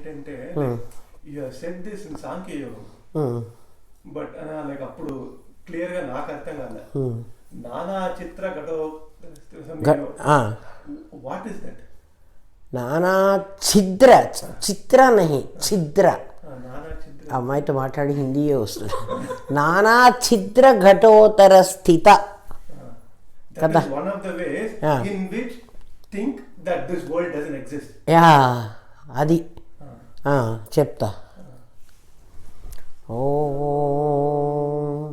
ఏంటంటే you have said this in Sankhya Yogam, but like అప్పుడు clear గా నాకు అర్థం కాలే. నానా చిత్ర ఘటో వాట్ ఇస్ దట్? నానా ఛిద్ర, చిత్ర నహి ఛిద్ర. అమ్మాయితో మాట్లాడి హిందీయే వస్తుంది. నానా ఛిద్ర ఘటోతర స్థిత కదా. One of the ways in which think that this world doesn't exist. Yeah అది చెప్తా. ఓం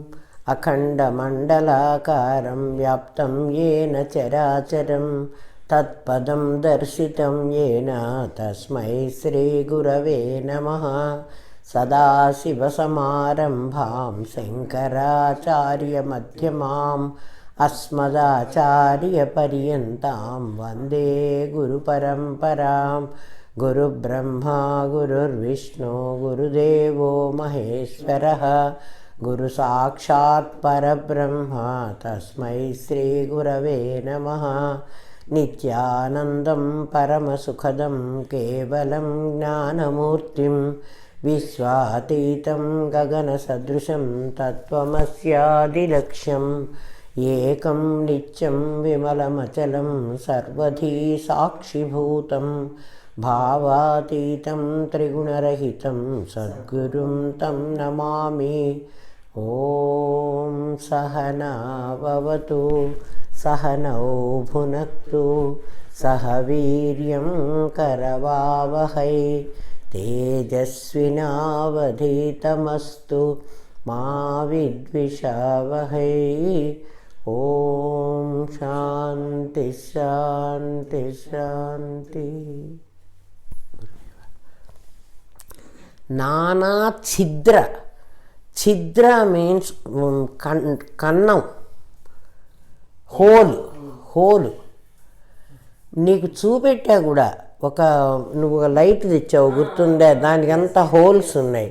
అఖండమండలాకారం వ్యాప్తం ఏన చరాచరం తత్పదం దర్శితం ఏన తస్మై శ్రీ గురవే నమః. సదాశివసమారంభాం శంకరాచార్యమధ్యమాం అస్మదాచార్యపర్యంతాం వందే గురుపరంపరాం. గురుబ్రహ్మా గురుర్విష్ణు గురుదేవో మహేశ్వరః గురు సాక్షాత్ పరబ్రహ్మ తస్మై శ్రీ గురవే నమః. నిత్యానందం పరమసుఖదం కేవలం జ్ఞానమూర్తిం విశ్వాతీతం గగనసదృశం తత్వమస్యాదిలక్ష్యం. ఏకం నిత్యం విమలమచలం సర్వధీ సాక్షిభూతం భావాతీతం త్రిగుణరహితం సద్గురుం తం నమామి. ఓం సహనా భవతు సహనౌ భునక్తు సహ వీర్యం కరవావహై తేజస్వినావధీతమస్తు మా విద్విషావహై. ఓం శాంతి శాంతి శాంతి. నానా ఛిద్ర, ఛిద్ర మీన్స్ కన్నం, హోలు. నీకు చూపెట్టా కూడా, నువ్వు ఒక లైట్ తెచ్చావు గుర్తుండే, దానికంతా హోల్స్ ఉన్నాయి.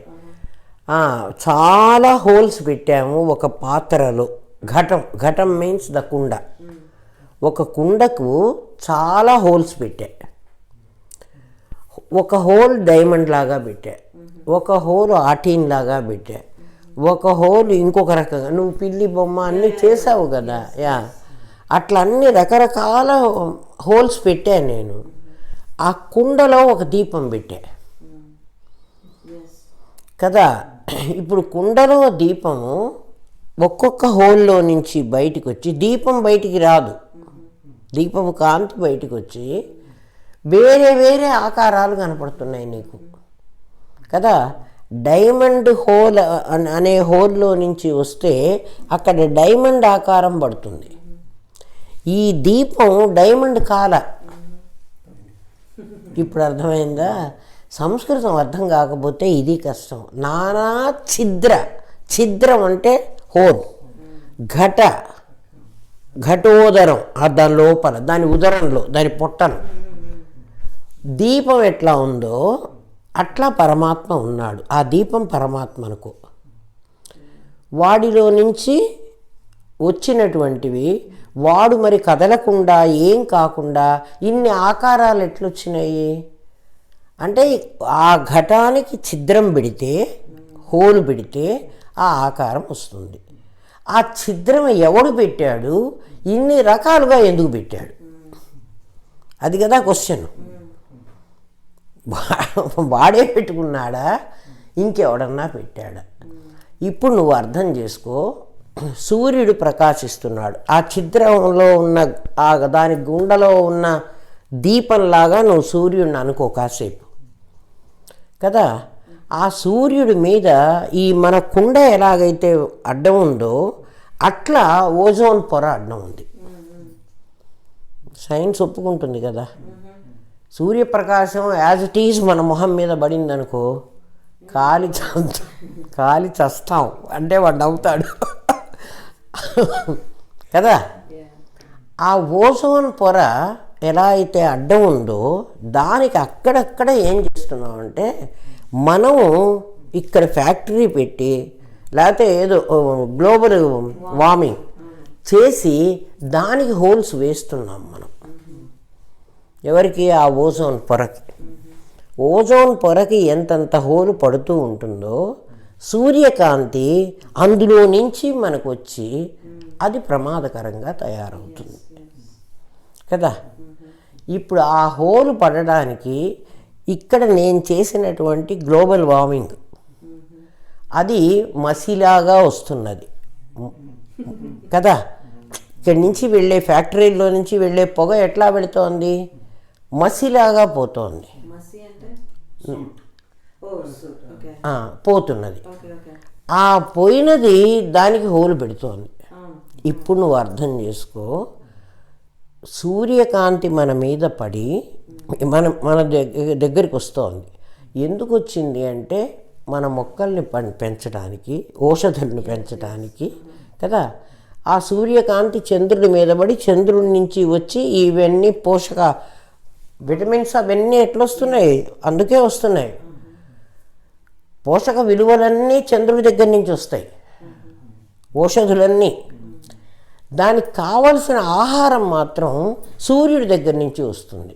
చాలా హోల్స్ పెట్టాము ఒక పాత్రలో. ఘటం మీన్స్ ద కుండ. ఒక కుండకు చాలా హోల్స్ పెట్టా. ఒక హోల్ డైమండ్ లాగా పెట్టా, ఒక హోల్ ఆటీన్ లాగా పెట్టా, ఒక హోల్ ఇంకొక రకంగా. నువ్వు పిల్లి బొమ్మ అన్నీ చేసావు కదా. అట్లా అన్ని రకరకాల హోల్స్ పెట్టా నేను. ఆ కుండలో ఒక దీపం పెట్టా కదా. ఇప్పుడు కుండలో దీపము ఒక్కొక్క హోల్లో నుంచి బయటికి వచ్చి, దీపం బయటికి రాదు, దీపము కాంతి బయటికి వచ్చి వేరే వేరే ఆకారాలు కనపడుతున్నాయి నీకు కదా. డైమండ్ హోల్ అనే హోల్లో నుంచి వస్తే అక్కడ డైమండ్ ఆకారం పడుతుంది. ఈ దీపం డైమండ్ కాల. ఇప్పుడు అర్థమైందా? సంస్కృతం అర్థం కాకపోతే ఇది కష్టం. నానా ఛిద్రం అంటే హోల్, ఘటోదరం దాని లోపల, దాని ఉదరంలో, దాని పొట్టను. దీపం ఎట్లా ఉందో అట్లా పరమాత్మ ఉన్నాడు. ఆ దీపం పరమాత్మకు. వాడిలో నుంచి వచ్చినటువంటివి వాడు మరి కదలకుండా ఏం కాకుండా ఇన్ని ఆకారాలు ఎట్లొచ్చినాయి అంటే, ఆ ఘటానికి ఛిద్రం పెడితే, హోల్ పెడితే ఆ ఆకారం వస్తుంది. ఆ ఛిద్రం ఎవడు పెట్టాడు, ఇన్ని రకాలుగా ఎందుకు పెట్టాడు, అది కదా క్వశ్చన్. వాడే పెట్టుకున్నాడా, ఇంకెవడన్నా పెట్టాడా? ఇప్పుడు నువ్వు అర్థం చేసుకో. సూర్యుడు ప్రకాశిస్తున్నాడు. ఆ ఛిద్రంలో ఉన్న దాని గుండెలో ఉన్న దీపంలాగా నువ్వు సూర్యుడిని అనుకో కాసేపు కదా. ఆ సూర్యుడి మీద ఈ మన కుండ ఎలాగైతే అడ్డం ఉందో అట్లా ఓజోన్ పొర అడ్డం ఉంది. సైన్స్ ఒప్పుకుంటుంది కదా. సూర్యప్రకాశం యాజ్ ఇట్ ఈజ్ మన మొహం మీద పడిందనుకో, కాలి చస్తాం అంటే వాడు నవ్వుతాడు కదా. ఆ ఓజోన్ పొర ఎలా అయితే అడ్డం ఉందో దానికి అక్కడక్కడ ఏం చేస్తున్నామంటే, మనం ఇక్కడ ఫ్యాక్టరీ పెట్టి లేకపోతే ఏదో గ్లోబల్ వార్మింగ్ చేసి దానికి హోల్స్ వేస్తున్నాం మనం. ఎవరికి? ఆ ఓజోన్ పొరకి. ఓజోన్ పొరకి ఎంతంత హోలు పడుతూ ఉంటుందో సూర్యకాంతి అందులో నుంచి మనకు వచ్చి అది ప్రమాదకరంగా తయారవుతుంది కదా. ఇప్పుడు ఆ హోలు పడడానికి ఇక్కడ నేను చేసినటువంటి గ్లోబల్ వార్మింగ్ అది మసిలాగా వస్తున్నది కదా. ఇక్కడి నుంచి వెళ్ళే ఫ్యాక్టరీలో నుంచి వెళ్ళే పొగ ఎట్లా వెళుతోంది, మసిలాగా పోతోంది, పోతున్నది. ఆ పోయినది దానికి హోలు పెడుతోంది. ఇప్పుడు నువ్వు అర్థం చేసుకో, సూర్యకాంతి మన మీద పడి మన దగ్గరికి వస్తోంది. ఎందుకు వచ్చింది అంటే మన మొక్కల్ని పెంచడానికి, ఔషధులను పెంచడానికి కదా. ఆ సూర్యకాంతి చంద్రుడి మీద పడి చంద్రుడి నుంచి వచ్చి ఇవన్నీ పోషక విటమిన్స్ అవన్నీ ఎట్లా వస్తున్నాయి, అందుకే వస్తున్నాయి. పోషక విలువలన్నీ చంద్రుడి దగ్గర నుంచి వస్తాయి, ఔషధులన్నీ. దానికి కావలసిన ఆహారం మాత్రం సూర్యుడి దగ్గర నుంచి వస్తుంది.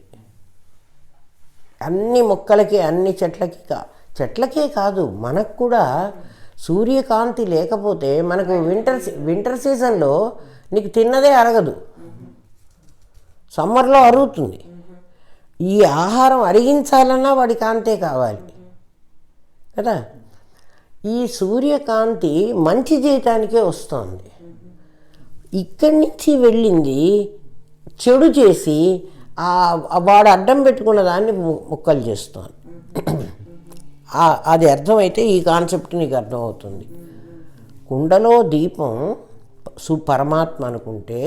అన్ని మొక్కలకి, అన్ని చెట్లకే కాదు, మనకు కూడా సూర్యకాంతి లేకపోతే మనకు వింటర్ సీజన్లో నీకు తిన్నదే అరగదు, సమ్మర్లో అరుగుతుంది. ఈ ఆహారం అరిగించాలన్నా వాడి కాంతే కావాలి కదా. ఈ సూర్యకాంతి మంచి చేయటానికే వస్తుంది. ఇక్కడి నుంచి వెళ్ళింది చెడు చేసి వాడు అడ్డం పెట్టుకున్న దాన్ని ముక్కలు చేస్తుంది. అది అర్థమైతే ఈ కాన్సెప్ట్ నీకు అర్థమవుతుంది. కుండలో దీపం పరమాత్మ అనుకుంటే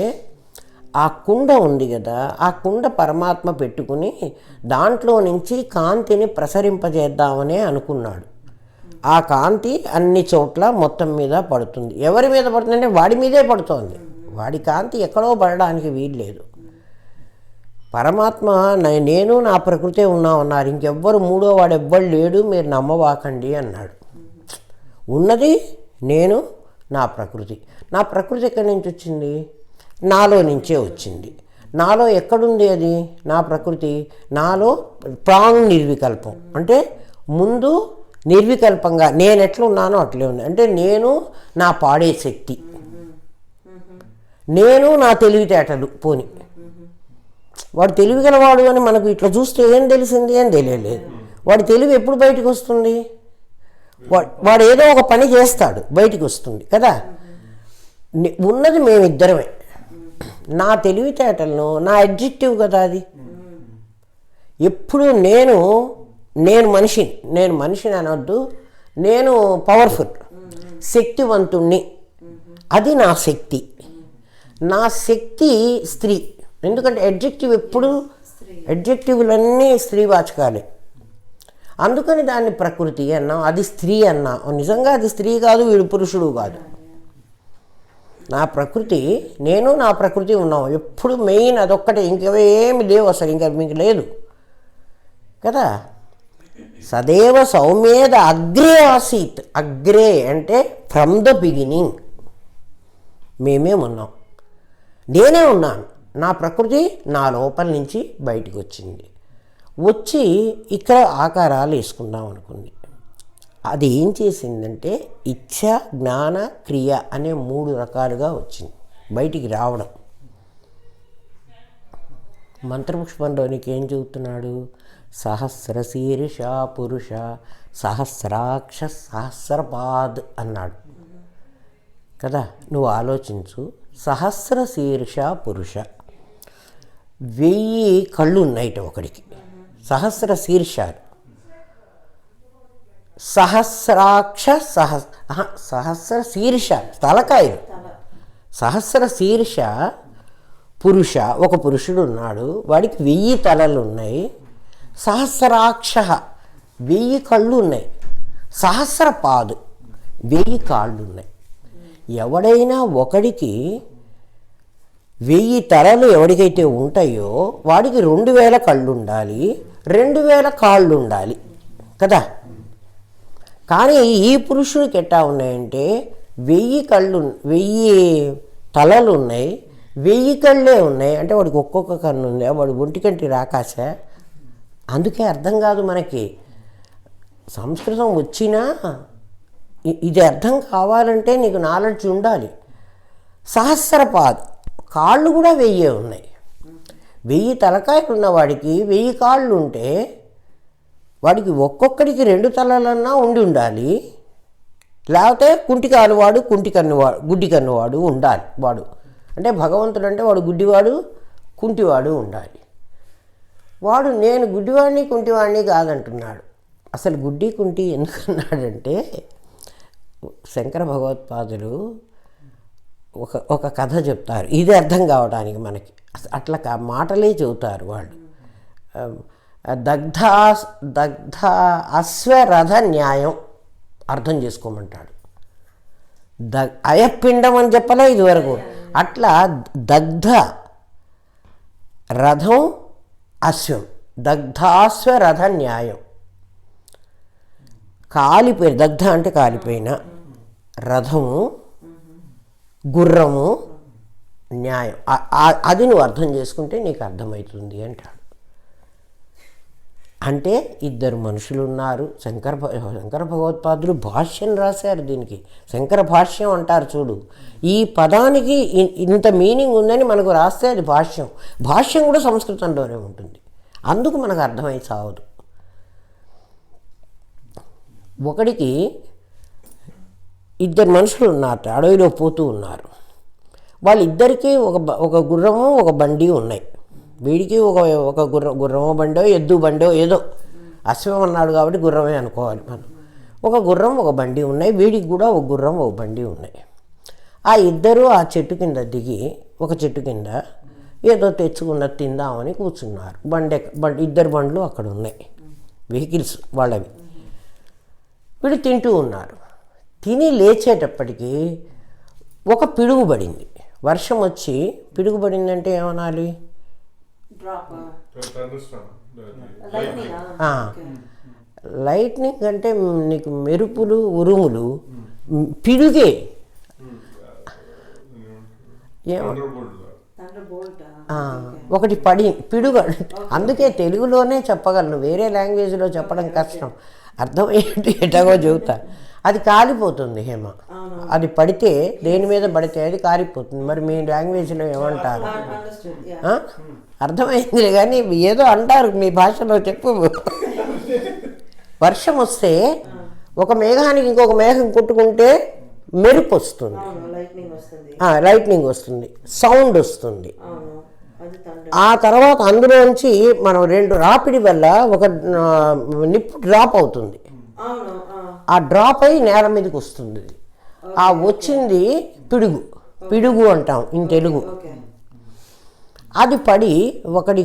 ఆ కుండ ఉంది కదా, ఆ కుండ పరమాత్మ పెట్టుకుని దాంట్లో నుంచి కాంతిని ప్రసరింపజేద్దామనే అనుకున్నాడు. ఆ కాంతి అన్ని చోట్ల మొత్తం మీద పడుతుంది. ఎవరి మీద పడుతుందంటే వాడి మీదే పడుతోంది. వాడి కాంతి ఎక్కడో పడడానికి వీల్లేదు. పరమాత్మ నేను నా ప్రకృతే ఉన్నామన్నారు, ఇంకెవ్వరు మూడో వాడు ఎవ్వరు లేడు, మీరు నమ్మవాకండి అన్నాడు. ఉన్నది నేను, నా ప్రకృతి. నా ప్రకృతి ఎక్కడి నుంచి వచ్చింది, నాలో నుంచే వచ్చింది. నాలో ఎక్కడుంది అది, నా ప్రకృతి నాలో ప్రాంగ్ నిర్వికల్పం, అంటే ముందు నిర్వికల్పంగా నేను ఎట్లా ఉన్నానో అట్లే ఉంది. అంటే నేను నా పాడే శక్తి, నేను నా తెలివితేటలు. పోని వాడు తెలివిగలవాడు అని మనకు ఇట్లా చూస్తే ఏం తెలిసింది, ఏం తెలియలేదు. వాడి తెలివి ఎప్పుడు బయటకు వస్తుంది, వాడు ఏదో ఒక పని చేస్తాడు, బయటికి వస్తుంది కదా. ఉన్నది మేమిద్దరమే. నా తెలివితేటలను, నా అడ్జెక్టివ్ కదా అది. ఎప్పుడు నేను మనిషిని అనొద్దు, నేను పవర్ఫుల్, శక్తివంతుణ్ణి, అది నా శక్తి. నా శక్తి స్త్రీ, ఎందుకంటే అడ్జెక్టివ్ ఎప్పుడు, అడ్జెక్టివ్లన్నీ స్త్రీవాచకాలే. అందుకని దాన్ని ప్రకృతి అన్నాం, అది స్త్రీ అన్నా. నిజంగా అది స్త్రీ కాదు, వీడు పురుషుడు కాదు. నా ప్రకృతి, నేను నా ప్రకృతి ఉన్నాం ఎప్పుడు. మెయిన్ అదొక్కటే, ఇంకేమి లేవు అసలు, ఇంకా మీకు లేదు కదా. సదేవ సౌమ్యేద అగ్రే ఆసీత్. అగ్రే అంటే ఫ్రమ్ ద బిగినింగ్ మేమే ఉన్నాం, నేనే ఉన్నాను. నా ప్రకృతి నా లోపల నుంచి బయటకు వచ్చింది, వచ్చి ఇక్కడ ఆకారాలు వేసుకుందాం అనుకుంది. అది ఏం చేసిందంటే ఇచ్ఛ, జ్ఞాన, క్రియ అనే 3 రకాలుగా వచ్చింది బయటికి రావడం. మంత్రపుష్పంలోనికి ఏం చెబుతున్నాడు, సహస్రశీర్ష పురుష సహస్రాక్ష సహస్రపాద్ అన్నాడు కదా. నువ్వు ఆలోచించు, సహస్రశీర్ష పురుష, 1000 కళ్ళు ఉన్నాయిట ఒకడికి, సహస్ర శీర్షాలు. సహస్రాక్ష సహస్ర శీర్ష తలకాయలు, సహస్ర శీర్ష పురుష, ఒక పురుషుడు ఉన్నాడు, వాడికి 1000 తలలు ఉన్నాయి. సహస్రాక్ష 1000 కళ్ళు ఉన్నాయి. సహస్రపాదు 1000 కాళ్ళు ఉన్నాయి. ఎవడైనా ఒకడికి 1000 తలలు ఎవడికైతే ఉంటాయో వాడికి 2000 కళ్ళు ఉండాలి, 2000 కాళ్ళు ఉండాలి కదా. కానీ ఈ పురుషుడికి ఎట్టా ఉన్నాయంటే 1000 కళ్ళు, 1000 తలలు ఉన్నాయి, 1000 కళ్ళే ఉన్నాయి. అంటే వాడికి ఒక్కొక్క కన్ను ఉంది, వాడు ఒంటికంటి రాకాశ అందుకే అర్థం కాదు మనకి. సంస్కృతం వచ్చినా ఇది అర్థం కావాలంటే నీకు నాలెడ్జ్ ఉండాలి. సహస్రపాద్, కాళ్ళు కూడా 1000 ఉన్నాయి. 1000 తలకాయలు ఉన్నవాడికి 1000 కాళ్ళు ఉంటే వాడికి ఒక్కొక్కడికి 2 తలలన్నా ఉండి ఉండాలి. లేకపోతే కుంటికాలువాడు, గుడ్డి కన్నువాడు ఉండాలి. వాడు అంటే భగవంతుడు అంటే వాడు గుడ్డివాడు, కుంటివాడు ఉండాలి. వాడు నేను గుడ్డివాడిని కుంటివాడిని కాదంటున్నాడు. అసలు గుడ్డి కుంటి ఎందుకన్నాడంటే శంకర భగవత్పాదులు ఒక కథ చెప్తారు, ఇది అర్థం కావడానికి మనకి. అట్లా మాటలే చెబుతారు వాళ్ళు. దగ్ధ అశ్వరథ న్యాయం అర్థం చేసుకోమంటాడు. అయపిండం అని చెప్పలే ఇదివరకు. అట్లా దగ్ధ రథం అశ్వం, దగ్ధాశ్వరథ న్యాయం. కాలిపోయిన, దగ్ధ అంటే కాలిపోయిన, రథము గుర్రము న్యాయం. అది నువ్వు అర్థం చేసుకుంటే నీకు అర్థమవుతుంది అంటాడు. అంటే 2 మనుషులు ఉన్నారు. శంకర భగవత్పాదులు భాష్యం రాశారు దీనికి. శంకర భాష్యం అంటారు చూడు. ఈ పదానికి ఇంత మీనింగ్ ఉందని మనకు రాస్తే అది భాష్యం. భాష్యం కూడా సంస్కృతంలోనే ఉంటుంది. అందుకు మనకు అర్థమై సావదు. ఒకడికి 2 మనుషులు ఉన్నారు, అడవిలో పోతూ ఉన్నారు. వాళ్ళిద్దరికీ ఒక గుర్రము ఒక బండి ఉన్నాయి. వీడికి ఒక గుర్రమో బండో ఎద్దు బండో ఏదో, అశ్వం అన్నాడు కాబట్టి గుర్రమే అనుకోవాలి మనం. ఒక గుర్రం ఒక బండి ఉన్నాయి, వీడికి కూడా ఒక గుర్రం ఒక బండి ఉన్నాయి. ఆ ఇద్దరు ఆ చెట్టు కింద దిగి ఒక చెట్టు కింద ఏదో తెచ్చుకున్నది తిందామని కూర్చున్నారు. 2 బండ్లు అక్కడ ఉన్నాయి, వెహికల్స్ వాళ్ళవి. వీడు తింటూ ఉన్నారు. తిని లేచేటప్పటికి ఒక పిడుగు పడింది. వర్షం వచ్చి పిడుగు పడిందంటే ఏమనాలి? లైట్నింగ్ అంటే నీకు మెరుపులు ఉరుములు, పిడుగే. ఒకటి పడి పిడుగు. అందుకే తెలుగులోనే చెప్పగలను, వేరే లాంగ్వేజ్లో చెప్పడం కష్టం. అర్థమయ్యేటి ఎటగో చెబుతా. అది కాలిపోతుంది హేమ. అది పడితే, దేని మీద పడితే అది కాలిపోతుంది. మరి మీ లాంగ్వేజ్లో ఏమంటారు? అర్థమైంది కానీ ఏదో అంటారు మీ భాషలో, చెప్పు. వర్షం వస్తే ఒక మేఘానికి ఇంకొక మేఘం కొట్టుకుంటే మెరుపు వస్తుంది, లైట్నింగ్ వస్తుంది, సౌండ్ వస్తుంది. ఆ తర్వాత అందులోంచి మనం 2 రాపిడి వల్ల ఒక నిప్పు డ్రాప్ అవుతుంది. ఆ డ్రాప్ అయి నేల మీదకి వస్తుంది. ఆ వచ్చింది పిడుగు అంటాం ఇన్ తెలుగు. అది పడి ఒకడి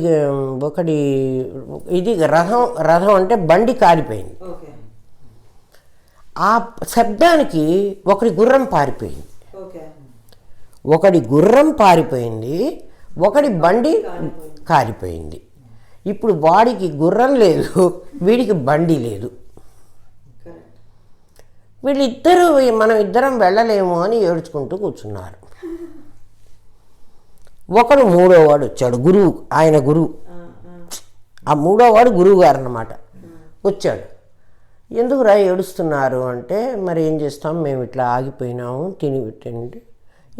ఇది రథం అంటే బండి కాలిపోయింది. ఆ శబ్దానికి ఒకడి గుర్రం పారిపోయింది. ఒకడి బండి కాలిపోయింది. ఇప్పుడు వాడికి గుర్రం లేదు, వీడికి బండి లేదు. వీళ్ళిద్దరూ మనం ఇద్దరం వెళ్ళలేము అని ఏడ్చుకుంటూ కూర్చున్నారు. ఒకడు 3వ వాడు వచ్చాడు, గురువు. ఆయన గురువు. ఆ 3వ వాడు గురువు గారు అన్నమాట. వచ్చాడు. ఎందుకు రా ఏడుస్తున్నారు అంటే, మరి ఏం చేస్తాం, మేము ఇట్లా ఆగిపోయినాము, తిని పెట్టండి.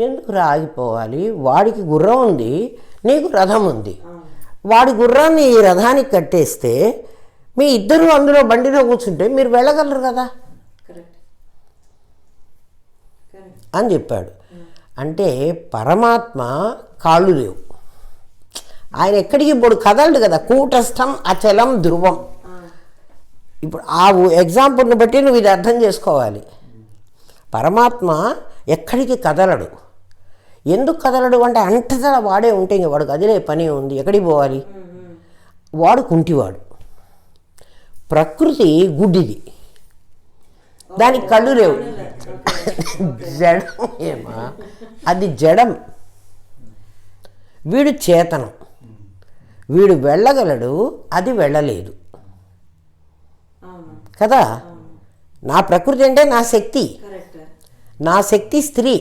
ఎందుకు రా ఆగిపోవాలి? వాడికి గుర్రం ఉంది, నీకు రథం ఉంది. వాడి గుర్రాన్ని ఈ రథానికి కట్టేస్తే మీ ఇద్దరు అందులో బండిలో కూర్చుంటే మీరు వెళ్ళగలరు కదా అని చెప్పాడు. అంటే పరమాత్మ కాళ్ళు లేవు, ఆయన ఎక్కడికి ఇప్పుడు కదలడు కదా. కూటస్థం అచలం ధ్రువం. ఇప్పుడు ఆ ఎగ్జాంపుల్ని బట్టి నువ్వు ఇది అర్థం చేసుకోవాలి. పరమాత్మ ఎక్కడికి కదలడు. ఎందుకు కదలడు అంటే అంతటా వాడే ఉంటే ఇంక వాడు కదిలే పని ఉంది. ఎక్కడికి పోవాలి? వాడు కుంటివాడు. ప్రకృతి గుడ్డిది, దానికి కళ్ళు లేవు. జడం ఏమా, అది జడం. వీడు చేతనం, వీడు వెళ్ళగలడు, అది వెళ్ళలేదు కదా. నా ప్రకృతి అంటే నా శక్తి స్త్రీ.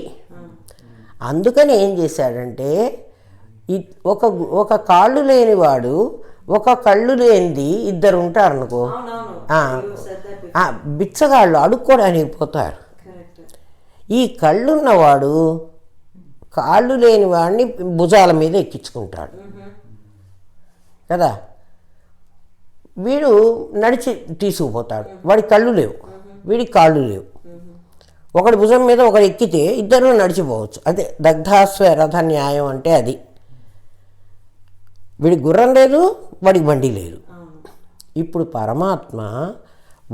అందుకని ఏం చేశాడంటే ఒక కాళ్ళు లేనివాడు ఒక కళ్ళు లేనిది ఇద్దరు ఉంటారు అనుకో, బిచ్చగాళ్ళు అడుక్కోడానికి పోతారు. ఈ కళ్ళున్నవాడు కాళ్ళు లేని వాడిని భుజాల మీద ఎక్కించుకుంటాడు కదా. వీడు నడిచి తీసుకుపోతాడు, వాడి కళ్ళు లేవు, వీడికి కాళ్ళు లేవు. ఒకటి భుజం మీద ఒకటి ఎక్కితే ఇద్దరు నడిచిపోవచ్చు. అదే దగ్ధాస్వ రథ న్యాయం అంటే అది. వీడికి గుర్రం లేదు, వాడికి బండి లేదు. ఇప్పుడు పరమాత్మ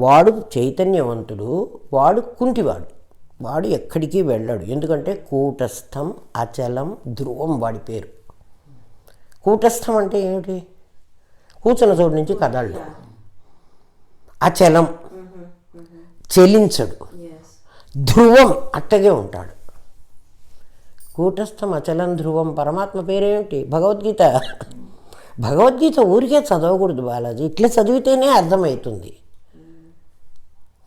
వాడు చైతన్యవంతుడు, వాడు కుంటివాడు, వాడు ఎక్కడికి వెళ్ళాడు. ఎందుకంటే కూటస్థం అచలం ధ్రువం వాడి పేరు. కూటస్థం అంటే ఏమిటి? కూర్చున్న చోటు నుంచి కదలడు. అచలం చెలించడు, ధ్రువం అట్టగే ఉంటాడు. కూటస్థం అచలం ధ్రువం పరమాత్మ పేరేమిటి? భగవద్గీత. భగవద్గీత ఊరికే చదవకూడదు బాలాజీ, ఇట్లా చదివితేనే అర్థమవుతుంది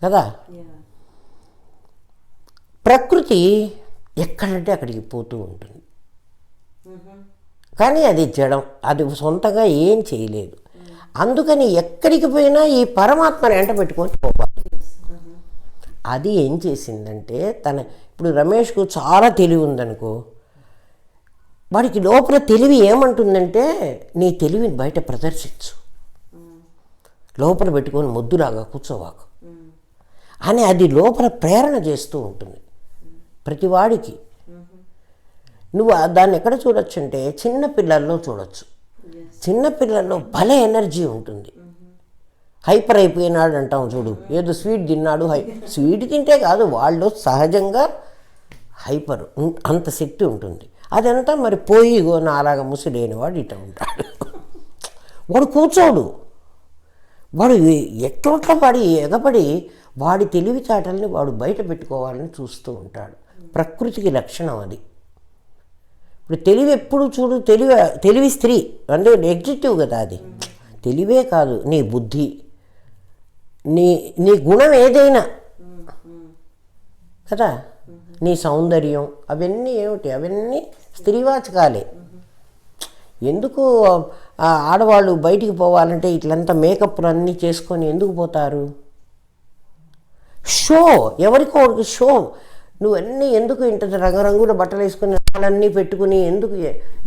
కదా. ప్రకృతి ఎక్కడంటే అక్కడికి పోతూ ఉంటుంది, కానీ అది జడం, అది సొంతంగా ఏం చేయలేదు. అందుకని ఎక్కడికి పోయినా ఈ పరమాత్మని వెంట పెట్టుకొని పోవాలి. అది ఏం చేసిందంటే ఇప్పుడు రమేష్కు చాలా తెలివి ఉందనుకో, వాడికి లోపల తెలివి ఏమంటుందంటే నీ తెలివిని బయట ప్రదర్శించు, లోపల పెట్టుకొని ముద్దులాగా కూర్చోవాకు అని అది లోపల ప్రేరణ చేస్తూ ఉంటుంది ప్రతివాడికి. నువ్వు దాన్ని ఎక్కడ చూడొచ్చు అంటే చిన్నపిల్లల్లో చూడొచ్చు. చిన్నపిల్లల్లో భలే ఎనర్జీ ఉంటుంది. హైపర్ అయిపోయినాడు అంటాం చూడు, ఏదో స్వీట్ తిన్నాడు, స్వీట్ తింటే కాదు, వాళ్ళు సహజంగా హైపర్, అంత శక్తి ఉంటుంది. అదంతా మరి పోయి నాలాగా ముసిలేని వాడు ఇట్లా ఉంటాడు. వాడు కూర్చోడు, వాడు ఎట్లొట్ల పడి ఎగబడి వాడి తెలివితేటల్ని వాడు బయట పెట్టుకోవాలని చూస్తూ ఉంటాడు. ప్రకృతికి లక్షణం అది. ఇప్పుడు తెలివి ఎప్పుడు చూడు, తెలివి స్త్రీ అంటే ఎగ్జిక్టివ్ కదా. అది తెలివే కాదు, నీ బుద్ధి, నీ గుణం ఏదైనా కదా, నీ సౌందర్యం, అవన్నీ ఏమిటి? అవన్నీ స్త్రీవాచకాలే. ఎందుకు ఆడవాళ్ళు బయటికి పోవాలంటే ఇట్లంతా మేకప్లు అన్నీ చేసుకొని ఎందుకు పోతారు? షో, ఎవరికో ఒకరికి షో. నువ్వన్నీ ఎందుకు ఇంత రంగురంగుల బట్టలు వేసుకుని వాళ్ళన్నీ పెట్టుకుని ఎందుకు,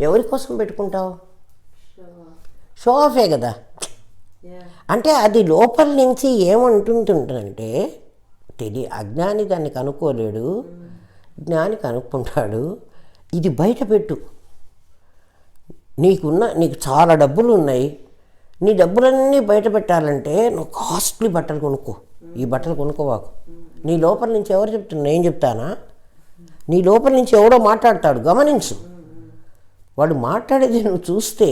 ఎవరి కోసం పెట్టుకుంటావు? షో ఆఫే కదా. అంటే అది లోపల నుంచి ఏమంటుంటుందంటే అజ్ఞాని దాన్ని కనుక్కోలేడు, జ్ఞాని కనుక్కుంటాడు. ఇది బయట పెట్టు. నీకు చాలా డబ్బులు ఉన్నాయి, నీ డబ్బులన్నీ బయట పెట్టాలంటే నువ్వు కాస్ట్లీ బట్టలు కొనుక్కో. ఈ బట్టలు కొనుక్కోవాకు. నీ లోపల నుంచి ఎవరు చెప్తున్నా? నేను చెప్తానా? నీ లోపల నుంచి ఎవడో మాట్లాడతాడు, గమనించు. వాడు మాట్లాడేది నువ్వు చూస్తే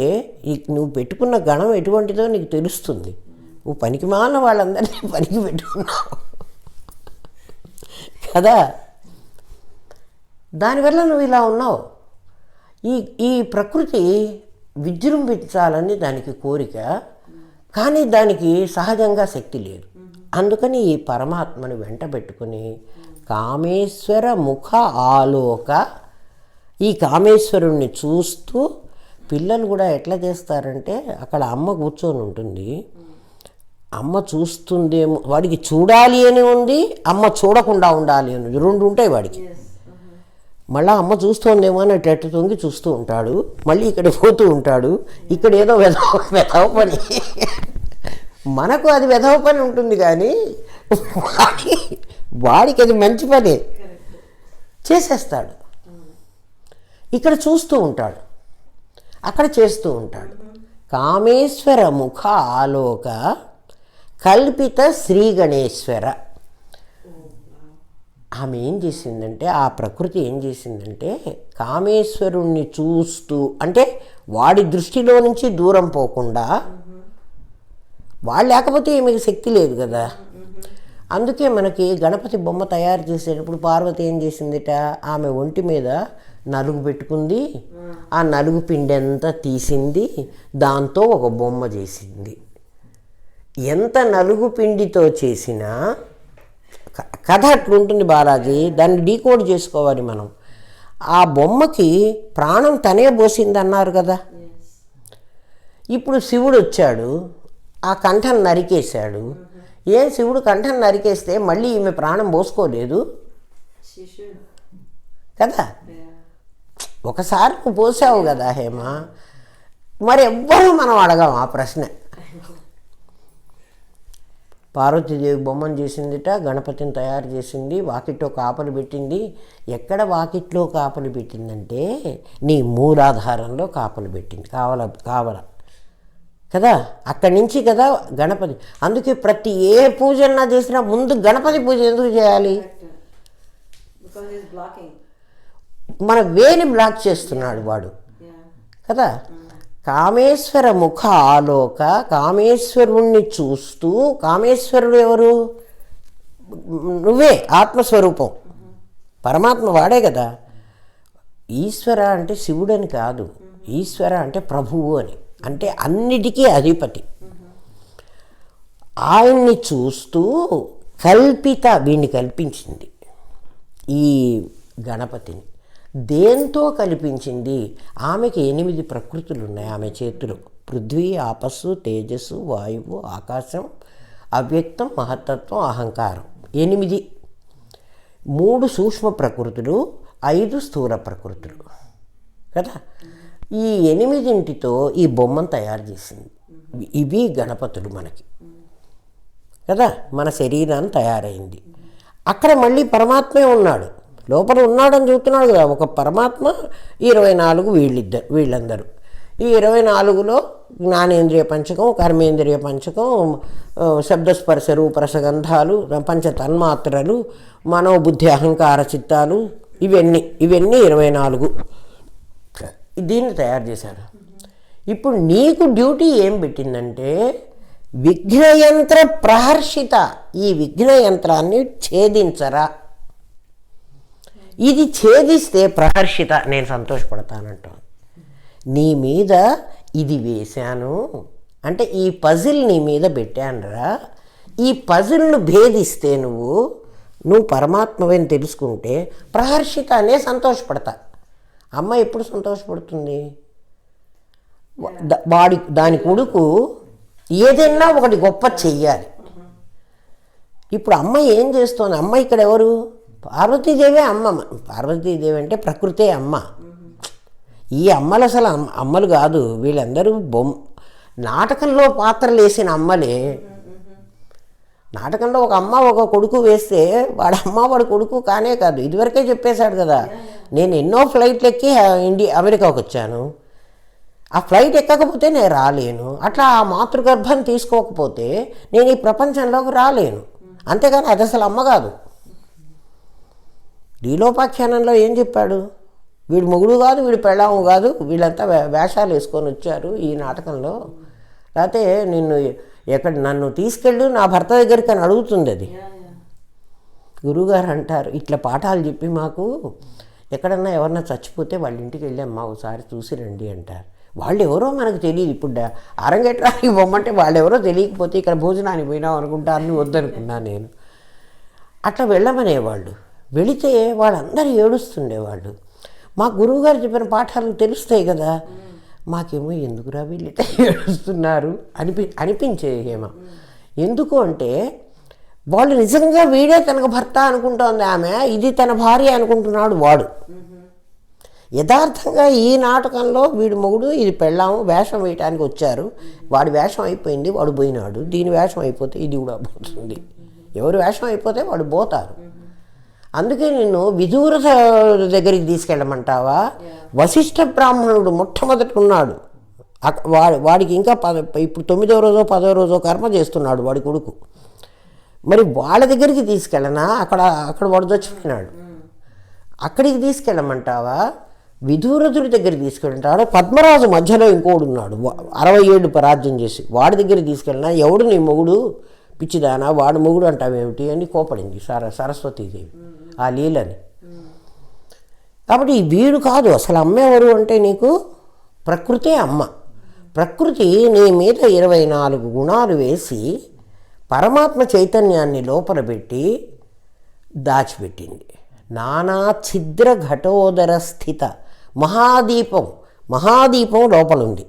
నువ్వు పెట్టుకున్న గణం ఎటువంటిదో నీకు తెలుస్తుంది. నువ్వు పనికి మాలిన వాళ్ళందరినీ పనికి పెట్టుకున్నావు కదా. దానివల్ల నువ్వు ఇలా ఉన్నావు. ఈ ప్రకృతి విజృంభించాలని దానికి కోరిక, కానీ దానికి సహజంగా శక్తి లేదు. అందుకని ఈ పరమాత్మని వెంట పెట్టుకుని కామేశ్వర ముఖ ఆలోక, ఈ కామేశ్వరుణ్ణి చూస్తూ పిల్లలు కూడా ఎట్లా చేస్తారంటే, అక్కడ అమ్మ కూర్చొని ఉంటుంది, అమ్మ చూస్తుందేమో, వాడికి చూడాలి అని ఉంది, అమ్మ చూడకుండా ఉండాలి అని, రెండు ఉంటాయి వాడికి. మళ్ళీ అమ్మ చూస్తోందేమో అని ఎట్ట తొంగి చూస్తూ ఉంటాడు, మళ్ళీ ఇక్కడ పోతూ ఉంటాడు. ఇక్కడ ఏదో వెధవ పని, మనకు అది వెధవ పని ఉంటుంది, కానీ వాడికి అది మంచి పని చేసేస్తాడు. ఇక్కడ చూస్తూ ఉంటాడు, అక్కడ చేస్తూ ఉంటాడు. కామేశ్వర ముఖ ఆలోక కల్పిత శ్రీ గణేశ్వర. ఆమె ఏం చేసిందంటే, ఆ ప్రకృతి ఏం చేసిందంటే, కామేశ్వరుణ్ణి చూస్తూ, అంటే వాడి దృష్టిలో నుంచి దూరం పోకుండా, వాడు లేకపోతే ఈమెకి శక్తి లేదు కదా. అందుకే మనకి గణపతి బొమ్మ తయారు చేసేటప్పుడు పార్వతి ఏం చేసిందిట, ఆమె ఒంటి మీద నలుగు పెట్టుకుంది, ఆ నలుగు పిండంతా తీసింది, దాంతో ఒక బొమ్మ చేసింది. ఎంత నలుగు పిండితో చేసినా కథ అట్లుంటుంది బాలాజీ, దాన్ని డీకోడ్ చేసుకోవాలి మనం. ఆ బొమ్మకి ప్రాణం తనే పోసింది అన్నారు కదా. ఇప్పుడు శివుడు వచ్చాడు, ఆ కంఠం నరికేశాడు. ఏం శివుడు కంఠం నరికేస్తే మళ్ళీ ఈమె ప్రాణం పోసుకోలేదు కదా. ఒకసారి నువ్వు పోసావు కదా హేమ, మరి ఎవ్వరూ మనం అడగాం ఆ ప్రశ్న. పార్వతీదేవి బొమ్మను చేసిందిట, గణపతిని తయారు చేసింది, వాకిట్లో కాపలు పెట్టింది. ఎక్కడ వాకిట్లో కాపలు పెట్టిందంటే నీ మూలాధారంలో కాపలు పెట్టింది, కావల కదా. అక్కడి నుంచి కదా గణపతి. అందుకే ప్రతి ఏ పూజన్నా చేసినా ముందు గణపతి పూజ ఎందుకు చేయాలి? మన వేని బ్లాక్ చేస్తున్నాడు వాడు కదా. కామేశ్వర ముఖ ఆలోక, కామేశ్వరుణ్ణి చూస్తూ, కామేశ్వరుడు ఎవరు? నువ్వే ఆత్మస్వరూపం, పరమాత్మ వాడే కదా. ఈశ్వర అంటే శివుడని కాదు, ఈశ్వర అంటే ప్రభువు అని, అంటే అన్నిటికీ అధిపతి. ఆయన్ని చూస్తూ వీణ్ణి కల్పించింది ఈ గణపతిని. దేంతో కల్పించింది? ఆమెకి 8 ప్రకృతులు ఉన్నాయి ఆమె చేతిలో. పృథ్వీ, ఆపస్సు, తేజస్సు, వాయువు, ఆకాశం, అవ్యక్తం, మహత్తత్వం, అహంకారం. 8. 3 సూక్ష్మ ప్రకృతులు, 5 స్థూల ప్రకృతులు కదా. ఈ 8తో ఈ బొమ్మను తయారు చేసింది. ఇవి గణపతులు మనకి కదా. మన శరీరాన్ని తయారైంది. అక్కడ మళ్ళీ పరమాత్మే ఉన్నాడు, లోపల ఉన్నాడని చెబుతున్నాడు కదా. ఒక పరమాత్మ, 24 వీళ్ళందరూ. ఈ 24లో జ్ఞానేంద్రియ పంచకం, కర్మేంద్రియ పంచకం, శబ్దస్పర్శ రూపరసగంధాలు, పంచ తన్మాత్రలు, మనోబుద్ధి అహంకార చిత్తాలు, ఇవన్నీ 24 దీన్ని తయారు చేశాడు. ఇప్పుడు నీకు డ్యూటీ ఏం పెట్టిందంటే విఘ్నయంత్ర ప్రహర్షిత, ఈ విఘ్నయంత్రాన్ని ఛేదించరా. ఇది ఛేదిస్తే ప్రహర్షిత, నేను సంతోషపడతానంటాను. నీ మీద ఇది వేశాను అంటే ఈ పజిల్ నీ మీద పెట్టానురా, ఈ పజిల్ను భేదిస్తే నువ్వు పరమాత్మని తెలుసుకుంటే ప్రహర్షిత అనే సంతోషపడతా. అమ్మ ఎప్పుడు సంతోషపడుతుంది? దాని కొడుకు ఏదైనా ఒకటి గొప్ప చెయ్యాలి. ఇప్పుడు అమ్మ ఏం చేస్తోంది? అమ్మ ఇక్కడ ఎవరు? పార్వతీదేవే అమ్మ. పార్వతీదేవి అంటే ప్రకృతే అమ్మ. ఈ అమ్మలు అసలు అమ్మలు కాదు, వీళ్ళందరూ నాటకంలో పాత్రలు వేసిన అమ్మలే. నాటకంలో ఒక అమ్మ ఒక కొడుకు వేస్తే వాడు అమ్మ వాడు కొడుకు కానే కాదు. ఇదివరకే చెప్పేశాడు కదా, నేను ఎన్నో ఫ్లైట్లు ఎక్కి అమెరికాకు వచ్చాను, ఆ ఫ్లైట్ ఎక్కకపోతే నేను రాలేను. అట్లా ఆ మాతృగర్భం తీసుకోకపోతే నేను ఈ ప్రపంచంలోకి రాలేను. అంతేగాని అది అసలు అమ్మ కాదు. లీలోపాఖ్యానంలో ఏం చెప్పాడు? వీడు మొగుడు కాదు, వీడు పెళ్ళాము కాదు, వీళ్ళంతా వేషాలు వేసుకొని వచ్చారు ఈ నాటకంలో. లేకపోతే నన్ను తీసుకెళ్ళు నా భర్త దగ్గరికి అని అడుగుతుంది అది. గురువుగారు అంటారు, ఇట్లా పాఠాలు చెప్పి మాకు ఎక్కడన్నా ఎవరన్నా చచ్చిపోతే వాళ్ళ ఇంటికి వెళ్ళి అమ్మ ఒకసారి చూసి రండి అంటారు. వాళ్ళు ఎవరో మనకు తెలియదు. ఇప్పుడు అరంగేట్రానికి బొమ్మంటే వాళ్ళు ఎవరో తెలియకపోతే ఇక్కడ భోజనానికి పోయినాం అనుకుంటా, అన్నీ వద్దనుకున్నా నేను. అట్లా వెళ్ళమనేవాళ్ళు. వెళితే వాళ్ళందరూ ఏడుస్తుండేవాళ్ళు. మా గురువుగారు చెప్పిన పాఠాలు తెలుస్తాయి కదా, మాకేమో ఎందుకురా వీళ్ళు ఏడుస్తున్నారు అనిపించే హేమ. ఎందుకు అంటే వాళ్ళు నిజంగా వీడే తనకు భర్త అనుకుంటోంది ఆమె, ఇది తన భార్య అనుకుంటున్నాడు వాడు. యథార్థంగా ఈ నాటకంలో వీడి మొగుడు ఇది పెళ్ళాము వేషం వేయటానికి వచ్చారు, వాడి వేషం అయిపోయింది, వాడు పోయినాడు. దీని వేషం అయిపోతే ఇది కూడా పోతుంది. ఎవరు వేషం అయిపోతే వాడు పోతారు. అందుకే నిన్ను విదూరథ దగ్గరికి తీసుకెళ్ళమంటావా? వశిష్ఠ బ్రాహ్మణుడు మొట్టమొదటి ఉన్నాడు, వాడికి ఇంకా ఇప్పుడు 9వ రోజో 10వ రోజో కర్మ చేస్తున్నాడు వాడి కొడుకు. మరి వాళ్ళ దగ్గరికి తీసుకెళ్ళనా? అక్కడ వాడు చచ్చిపోయినాడు. అక్కడికి తీసుకెళ్ళమంటావా? విదూరథుడి దగ్గరికి తీసుకెళ్తాడు. పద్మరాజు మధ్యలో ఇంకోడు ఉన్నాడు, 60 ఏళ్ళు రాజ్యం చేసి, వాడి దగ్గరికి తీసుకెళ్ళినా ఎవడు నీ మొగుడు పిచ్చిదానా, వాడు మొగుడు అంటావేమిటి అని కోపడింది సరస్వతీదేవి ఆ లీలని. కాబట్టి వీడు కాదు అసలు అమ్మ ఎవరు అంటే నీకు ప్రకృతే అమ్మ. ప్రకృతి నీ మీద 24 గుణాలు వేసి పరమాత్మ చైతన్యాన్ని లోపల పెట్టి దాచిపెట్టింది. నానా ఛిద్ర ఘటోదర స్థిత మహాదీపం లోపల ఉంది.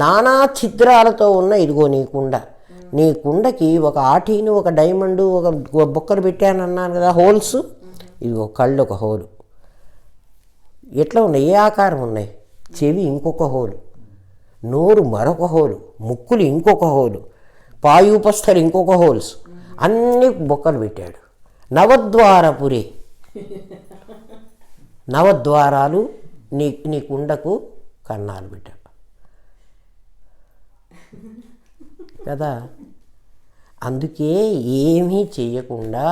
నానా ఛిద్రాలతో ఉన్న ఇదిగో నీ కుండ. నీ కుండకి ఒక ఆటీని, ఒక డైమండు, ఒక బొక్కలు పెట్టానన్నాను కదా, హోల్స్. ఇదిగో కళ్ళు ఒక హోలు. ఎట్లా ఉన్నాయి? ఏ ఆకారం ఉన్నాయి? చెవి ఇంకొక హోలు, నోరు మరొక హోలు, ముక్కులు ఇంకొక హోలు, పాయూపస్థలు ఇంకొక హోల్స్, అన్ని బొక్కలు పెట్టాడు. నవద్వారపురి, నవద్వారాలు నీ కుండకు కన్నాలు పెట్టాడు కదా. అందుకే ఏమీ చేయకుండా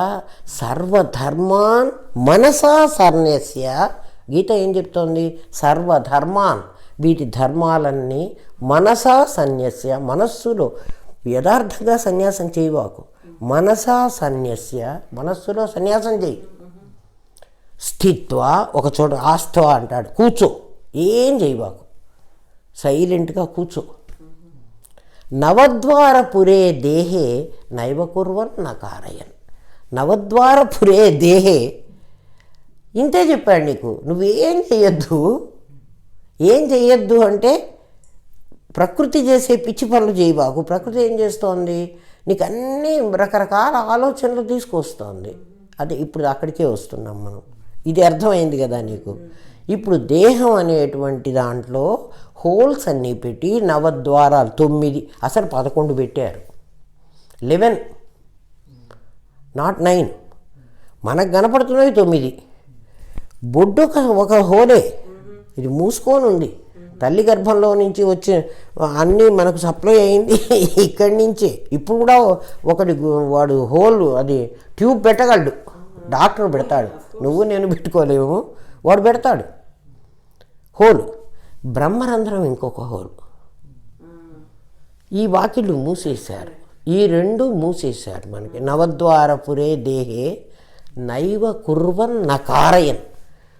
సర్వధర్మాన్ మనసా సన్యస్య, గీత ఏం చెప్తోంది? సర్వధర్మాన్, వీటి ధర్మాలన్నీ మనసా సన్యస్య, మనస్సులో యథార్థంగా సన్యాసం చేయవాకు. మనసా సన్యస్య, మనస్సులో సన్యాసం చేయి. స్థిత్వా, ఒక చోట ఆస్థవ అంటాడు, కూర్చో, ఏం చేయవాకు, సైలెంట్గా కూర్చో. నవద్వారపురే దేహే నైవ కుర్వన్ నకారయన్. నవద్వారపురే దేహే, ఇంతే చెప్పాడు నీకు. నువ్వేం చెయ్యొద్దు. ఏం చెయ్యొద్దు అంటే ప్రకృతి చేసే పిచ్చి పనులు చేయబాకు. ప్రకృతి ఏం చేస్తోంది? నీకు అన్నీ రకరకాల ఆలోచనలు తీసుకొస్తోంది. అదే ఇప్పుడు అక్కడికే వస్తున్నాం మనం. ఇది అర్థమైంది కదా నీకు. ఇప్పుడు దేహం అనేటువంటి దాంట్లో హోల్స్ అన్నీ పెట్టి నవద్వారాలు 9, అసలు 11 పెట్టారు. 11 నాట్ 9. మనకు కనపడుతున్నవి 9. బొడ్డు ఒక హోలే, ఇది మూసుకొని ఉంది. తల్లి గర్భంలో నుంచి వచ్చి అన్నీ మనకు సప్లై అయింది ఇక్కడి నుంచే. ఇప్పుడు కూడా వాడు హోల్, అది ట్యూబ్ పెట్టగలడు, డాక్టర్ పెడతాడు. నువ్వు నేను పెట్టుకోలేము, వాడు పెడతాడు హోల్. బ్రహ్మరంధ్రం ఇంకొక హోల్. ఈ వాకిళ్ళు మూసేశారు, ఈ 2 మూసేశారు మనకి. నవద్వారపురే దేహే నైవ కుర్వన్ నకారయన్.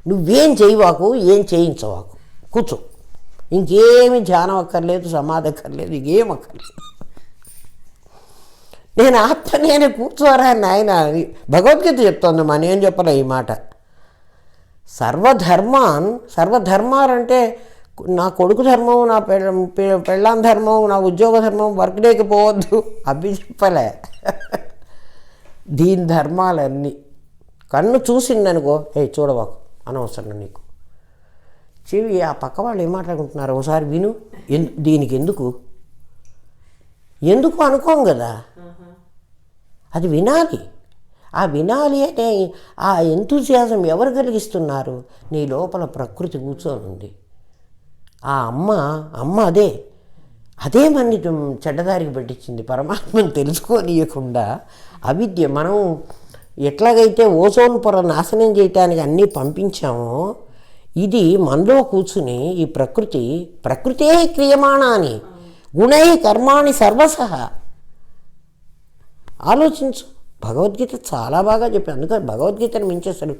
నువ్వేం చేయవాకు, ఏం చేయించవాకు, కూర్చో. ఇంకేమి ధ్యానం అక్కర్లేదు, సమాధి అక్కర్లేదు, ఇంకేం అక్కర్లేదు. నేను ఆత్మ, నేను కూర్చోరా నాయన. భగవద్గీత చెప్తోందమ్మా, నేను చెప్పలే ఈ మాట. సర్వధర్మాలంటే నా కొడుకు ధర్మం, నా పెళ్ళాం ధర్మం, నా ఉద్యోగ ధర్మం, వర్క్ డేకి పోవద్దు అవి చెప్పలే. దీని ధర్మాలన్నీ. కన్ను చూసిందనుకో, చూడవాకు, అనవసరం నీకు. చెవి ఆ పక్క వాళ్ళు ఏం మాట్లాడుకుంటున్నారు ఒకసారి విను. దీనికి ఎందుకు అనుకోం కదా, అది వినాలి. ఆ వినాలి అంటే ఆ ఎంతూజియాజం ఎవరు కలిగిస్తున్నారు? నీ లోపల ప్రకృతి కూర్చొని ఉంది. ఆ అమ్మ అదే మనని చెడ్డదారికి పట్టించింది. పరమాత్మను తెలుసుకోనియకుండా అవిద్య. మనం ఎట్లాగైతే ఓజోన్ పొర నాశనం చేయటానికి అన్నీ పంపించామో, ఇది మనలో కూర్చుని ఈ ప్రకృతే క్రియమాణాని గుణై కర్మాణి సర్వసహ. ఆలోచించు. భగవద్గీత చాలా బాగా చెప్పాను. అందుకని భగవద్గీతను మించి అసలు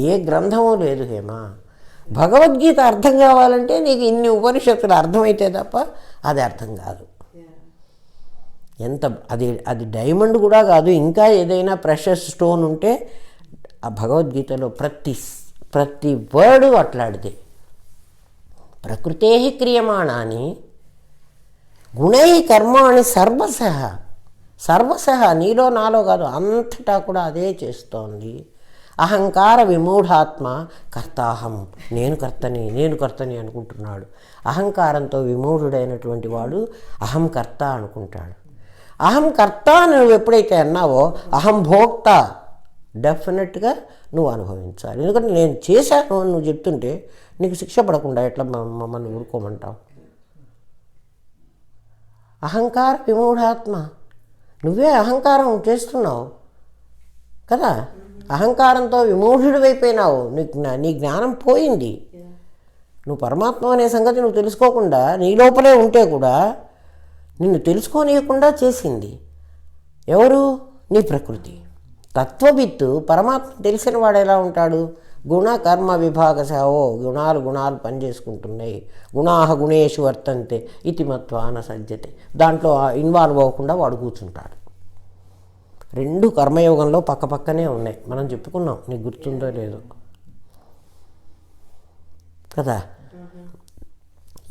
ఏ గ్రంథమో లేదు హేమా. భగవద్గీత అర్థం కావాలంటే నీకు ఇన్ని ఉపనిషత్తులు అర్థమైతే తప్ప అది అర్థం కాదు. అది డైమండ్ కూడా కాదు, ఇంకా ఏదైనా ప్రెషస్ స్టోన్ ఉంటే ఆ భగవద్గీతలో ప్రతి వర్డు అట్లాడితే. ప్రకృతే క్రియమాణాని గుణై కర్మాణి సర్వసహ నీలో నాలో కాదు, అంతటా కూడా అదే చేస్తోంది. అహంకార విమూఢాత్మ కర్తాహం, నేను కర్తని అనుకుంటున్నాడు. అహంకారంతో విమూఢుడైనటువంటి వాడు అహం కర్త అనుకుంటాడు. అహం కర్త నువ్వు ఎప్పుడైతే అన్నావో అహం భోక్త డెఫినెట్గా నువ్వు అనుభవించాలి. ఎందుకంటే నేను చేశాను అని నువ్వు చెప్తుంటే నీకు శిక్ష పడకుండా ఎట్లా మమ్మల్ని ఊరుకోమంటావు? అహంకార విమూఢాత్మ, నువ్వే అహంకారం చేస్తున్నావు కదా. అహంకారంతో విమూఢుడు అయిపోయినావు. నీ జ్ఞానం పోయింది. నువ్వు పరమాత్మ అనే సంగతి నువ్వు తెలుసుకోకుండా నీ లోపలే ఉంటే కూడా నిన్ను తెలుసుకోనియకుండా చేసింది ఎవరు? నీ ప్రకృతి. తత్వవిత్తు పరమాత్మ తెలిసిన వాడు ఎలా ఉంటాడు? గుణ కర్మ విభాగశో, గుణాలు పనిచేసుకుంటున్నాయి. గుణాహ గుణేషు వర్తంతే ఇతి మత్వాన సజ్జతే. దాంట్లో ఇన్వాల్వ్ అవ్వకుండా వాడు కూర్చుంటాడు. 2 కర్మయోగంలో పక్కనే ఉన్నాయి. మనం చెప్పుకున్నాం, నీకు గుర్తుందో లేదో కదా.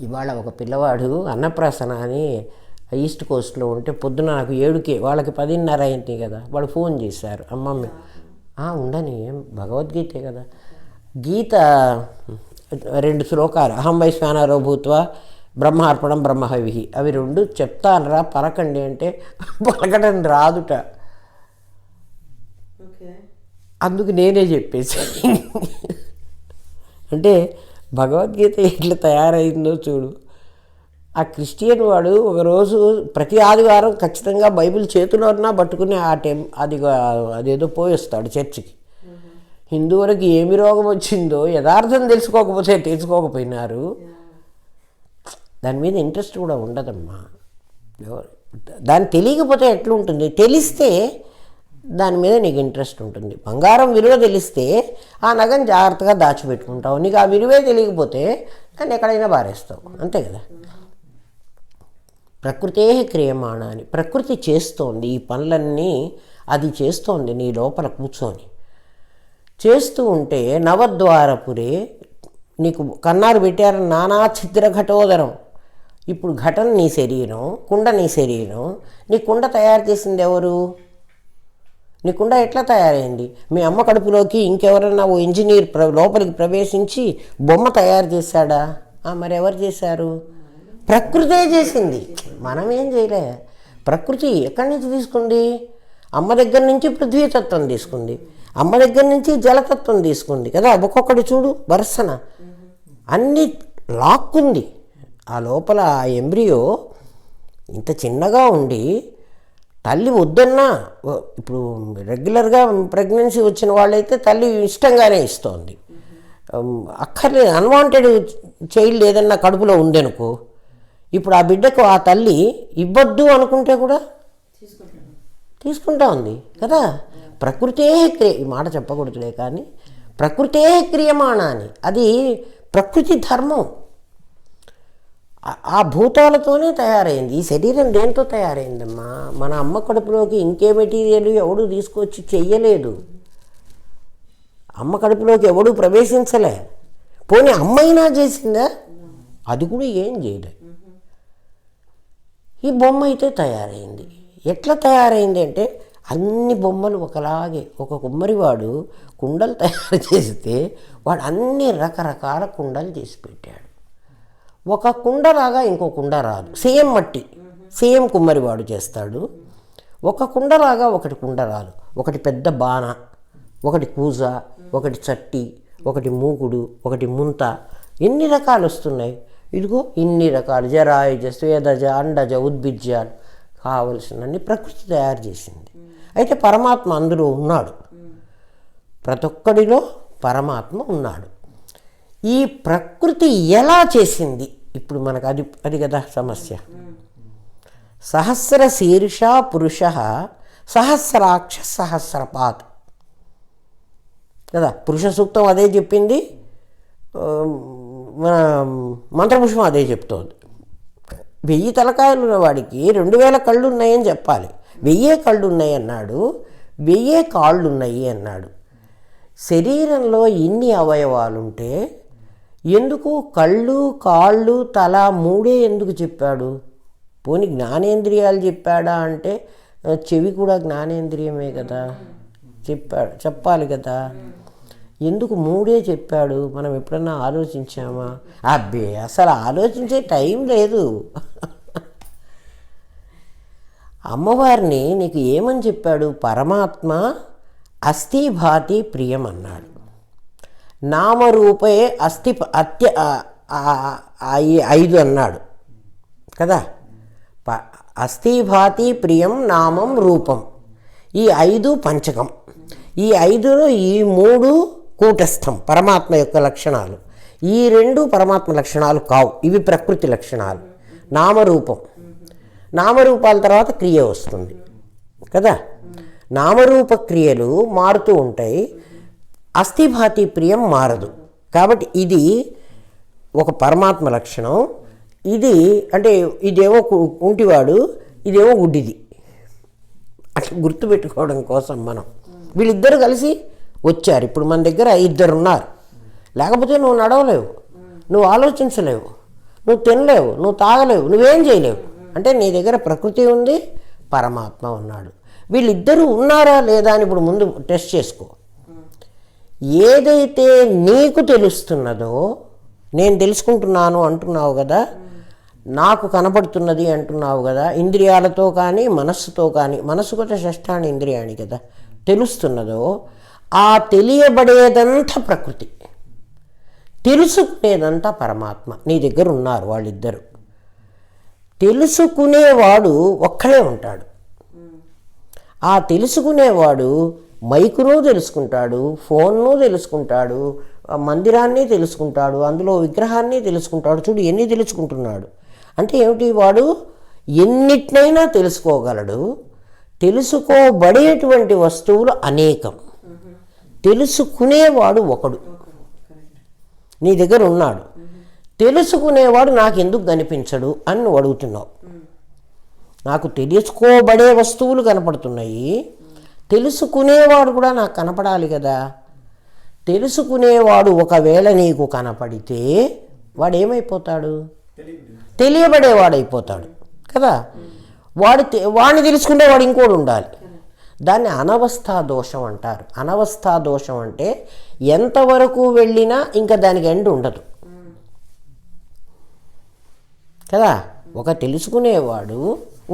ఇవాళ ఒక పిల్లవాడు అన్నప్రాసన అని ఈస్ట్ కోస్ట్లో ఉంటే పొద్దున నాకు 7కే, వాళ్ళకి 10:30 అయింది కదా, వాళ్ళు ఫోన్ చేశారు, అమ్మమ్మ ఉండని భగవద్గీతే కదా, గీత 2 శ్లోకాలు అహం వైశ్వానరో భూత్వా బ్రహ్మార్పణం బ్రహ్మహవిః, అవి 2 చెప్తానరా పలకండి అంటే పలకడం రాదుట. అందుకు నేనే చెప్పేసి అంటే భగవద్గీత ఎట్లా తయారైందో చూడు. ఆ క్రిస్టియన్ వాడు ఒకరోజు ప్రతి ఆదివారం ఖచ్చితంగా బైబిల్ చేతిలో ఉన్నా పట్టుకుని అదేదో పోయేస్తాడు చర్చికి. హిందువులకి ఏమి రోగం వచ్చిందో యథార్థం తెలుసుకోకపోయినారు. దాని మీద ఇంట్రెస్ట్ కూడా ఉండదమ్మా. దాన్ని తెలియకపోతే ఎట్లుంటుంది, తెలిస్తే దాని మీద నీకు ఇంట్రెస్ట్ ఉంటుంది. బంగారం విలువ తెలిస్తే ఆ నగను జాగ్రత్తగా దాచిపెట్టుకుంటావు. నీకు ఆ విలువే తెలియకపోతే దాన్ని ఎక్కడైనా బారేస్తావు, అంతే కదా. ప్రకృతే క్రియమాణాన్ని, ప్రకృతి చేస్తోంది ఈ పనులన్నీ, అది చేస్తోంది నీ లోపల కూర్చొని చేస్తూ ఉంటే. నవద్వారపురే, నీకు కన్నారు పెట్టారు నానా ఛిద్ర ఘటోదరం. ఇప్పుడు ఘటన నీ శరీరం, కుండ నీ శరీరం. నీ కుండ తయారు చేసింది ఎవరు? నీ కుండ ఎట్లా తయారైంది? మీ అమ్మ కడుపులోకి ఇంకెవరన్నా ఓ ఇంజనీర్ లోపలికి ప్రవేశించి బొమ్మ తయారు చేశాడా? మరి ఎవరు చేశారు? ప్రకృతే చేసింది, మనం ఏం చేయలే. ప్రకృతి ఎక్కడి నుంచి తీసుకుంది? అమ్మ దగ్గర నుంచి పృథ్వీతత్వం తీసుకుంది, అమ్మ దగ్గర నుంచి జలతత్వం తీసుకుంది కదా. ఒక్కొక్కటి చూడు వరుసన అన్నీ లాక్కుంది. ఆ లోపల ఆ ఎంబ్రియో ఇంత చిన్నగా ఉండి తల్లి వద్దన్నా, ఇప్పుడు రెగ్యులర్గా ప్రెగ్నెన్సీ వచ్చిన వాళ్ళైతే తల్లి ఇష్టంగానే ఇస్తోంది. అక్కర్లేదు, అన్వాంటెడ్ చైల్డ్ ఏదన్నా కడుపులో ఉందనుకో, ఇప్పుడు ఆ బిడ్డకు ఆ తల్లి ఇవ్వద్దు అనుకుంటే కూడా తీసుకుంటా ఉంది కదా. ప్రకృతే ఈ మాట చెప్పకూడదులే కానీ ప్రకృతే క్రియమాణాన్ని, అది ప్రకృతి ధర్మం. ఆ భూతాలతోనే తయారైంది. ఈ శరీరం దేంతో తయారైందమ్మా? మన అమ్మ కడుపులోకి ఇంకే మెటీరియల్ ఎవడు తీసుకొచ్చి చెయ్యలేదు. అమ్మ కడుపులోకి ఎవడు ప్రవేశించలే. పోనీ అమ్మైనా చేసిందా? అది కూడా ఏం చేయలే. ఈ బొమ్మ అయితే తయారైంది. ఎట్లా తయారైంది అంటే అన్ని బొమ్మలు ఒకలాగే. ఒక కుమ్మరివాడు కుండలు తయారు చేస్తే వాడు అన్ని రకరకాల కుండలు చేసి పెట్టాడు. ఒక కుండలాగా ఇంకో కుండ రాదు. సేమ్ మట్టి, సేమ్ కుమ్మరివాడు చేస్తాడు. ఒక కుండలాగా ఒకటి కుండ రాదు. ఒకటి పెద్ద బాణ, ఒకటి కూజ, ఒకటి చట్టి, ఒకటి మూకుడు, ఒకటి ముంత, ఎన్ని రకాలు వస్తున్నాయి. ఇదిగో ఇన్ని రకాలు జరాయుజ, స్వేదజ, అండజ, ఉద్భిజ్యాలు కావలసినన్ని ప్రకృతి తయారు చేసింది. అయితే పరమాత్మ అందులో ఉన్నాడు. ప్రతి ఒక్కడిలో పరమాత్మ ఉన్నాడు. ఈ ప్రకృతి ఎలా చేసింది? ఇప్పుడు మనకు అది కదా సమస్య. సహస్ర శీర్ష పురుష సహస్రాక్ష సహస్రపాత్ కదా. పురుష సూక్తం అదే చెప్పింది, మన మంత్రపుష్పం అదే చెప్తోంది. 1000 తలకాయలు ఉన్నవాడికి 2000 కళ్ళు ఉన్నాయని చెప్పాలి. 1000 కళ్ళు ఉన్నాయి అన్నాడు, 1000 కాళ్ళు ఉన్నాయి అన్నాడు. శరీరంలో ఇన్ని అవయవాలుంటే ఎందుకు కళ్ళు, కాళ్ళు, తల 3 ఎందుకు చెప్పాడు? పోనీ జ్ఞానేంద్రియాలు చెప్పాడా అంటే చెవి కూడా జ్ఞానేంద్రియమే కదా, చెప్పాలి కదా. ఎందుకు 3 చెప్పాడు? మనం ఎప్పుడన్నా ఆలోచించామా? అబ్బే అసలు ఆలోచించే టైం లేదు. అమ్మవారిని నీకు ఏమని చెప్పాడు? పరమాత్మ అస్థి భాతి ప్రియం అన్నాడు. నామరూపే అస్థి 5 అన్నాడు కదా. అస్థి భాతి ప్రియం నామం రూపం, ఈ 5 పంచకం. ఈ 5లో ఈ 3 కూటస్థం పరమాత్మ యొక్క లక్షణాలు. ఈ 2 పరమాత్మ లక్షణాలు కావు, ఇవి ప్రకృతి లక్షణాలు. నామరూపం, నామరూపాల తర్వాత క్రియ వస్తుంది కదా. నామరూప క్రియలు మారుతూ ఉంటాయి, అస్థిభాతి ప్రియం మారదు. కాబట్టి ఇది ఒక పరమాత్మ లక్షణం. ఇది అంటే ఇదేమో కుంటివాడు, ఇదేమో గుడ్డిది, అట్లా గుర్తుపెట్టుకోవడం కోసం మనం వీళ్ళిద్దరు కలిసి వచ్చారు. ఇప్పుడు మన దగ్గర 2 ఉన్నారు. లేకపోతే నువ్వు నడవలేవు, నువ్వు ఆలోచించలేవు, నువ్వు తినలేవు, నువ్వు తాగలేవు, నువ్వేం చేయలేవు. అంటే నీ దగ్గర ప్రకృతి ఉంది, పరమాత్మ ఉన్నాడు. వీళ్ళిద్దరూ ఉన్నారా లేదా అని ఇప్పుడు ముందు టెస్ట్ చేసుకో. ఏదైతే నీకు తెలుస్తున్నదో, నేను తెలుసుకుంటున్నాను అంటున్నావు కదా, నాకు కనపడుతున్నది అంటున్నావు కదా, ఇంద్రియాలతో కానీ మనస్సుతో కానీ, మనస్సు కూడా షష్ఠాని ఇంద్రియాణి కదా, తెలుస్తున్నదో ఆ తెలియబడేదంతా ప్రకృతి, తెలుసుకునేదంతా పరమాత్మ. నీ దగ్గర ఉన్నారు వాళ్ళిద్దరు. తెలుసుకునేవాడు ఒక్కడే ఉంటాడు. ఆ తెలుసుకునేవాడు మైకును తెలుసుకుంటాడు, ఫోన్ను తెలుసుకుంటాడు, మందిరాన్ని తెలుసుకుంటాడు, అందులో విగ్రహాన్ని తెలుసుకుంటాడు. చూడు ఎన్ని తెలుసుకుంటున్నాడు అంటే ఏమిటి? వాడు ఎన్నిటినైనా తెలుసుకోగలడు. తెలుసుకోబడేటువంటి వస్తువులు అనేకం, తెలుసుకునేవాడు ఒకడు నీ దగ్గర ఉన్నాడు. తెలుసుకునేవాడు నాకు ఎందుకు కనిపించడు అని నువ్వు అడుగుతున్నావు. నాకు తెలుసుకోబడే వస్తువులు కనపడుతున్నాయి, తెలుసుకునేవాడు కూడా నాకు కనపడాలి కదా. తెలుసుకునేవాడు ఒకవేళ నీకు కనపడితే వాడు ఏమైపోతాడు? తెలియబడేవాడైపోతాడు కదా. వాడిని తెలుసుకుంటే వాడు ఇంకోడు ఉండాలి. దాన్ని అనవస్థా దోషం అంటారు. అనవస్థా దోషం అంటే ఎంతవరకు వెళ్ళినా ఇంకా దానికి ఎండ్ ఉండదు కదా. ఒక తెలుసుకునేవాడు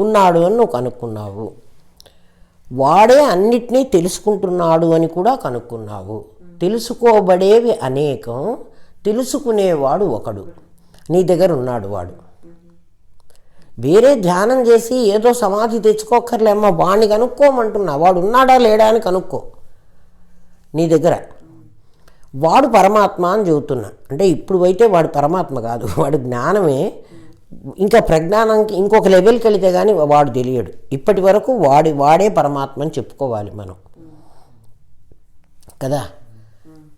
ఉన్నాడు అని నువ్వు కనుక్కున్నావు, వాడే అన్నిటినీ తెలుసుకుంటున్నాడు అని కూడా కనుక్కున్నావు. తెలుసుకోబడేవి అనేకం, తెలుసుకునేవాడు ఒకడు నీ దగ్గర ఉన్నాడు. వాడు వేరే ధ్యానం చేసి ఏదో సమాధి తెచ్చుకోకర్లేమ్మా, వాడిని కనుక్కోమంటున్నా. వాడు ఉన్నాడా లేడా అని కనుక్కో నీ దగ్గర. వాడు పరమాత్మ అని చెబుతున్నా. అంటే ఇప్పుడు అయితే వాడు పరమాత్మ కాదు, వాడు జ్ఞానమే. ఇంకా ప్రజ్ఞానానికి ఇంకొక లెవెల్కి వెళితే కానీ వాడు తెలియడు. ఇప్పటి వరకు వాడే పరమాత్మ అని చెప్పుకోవాలి మనం కదా.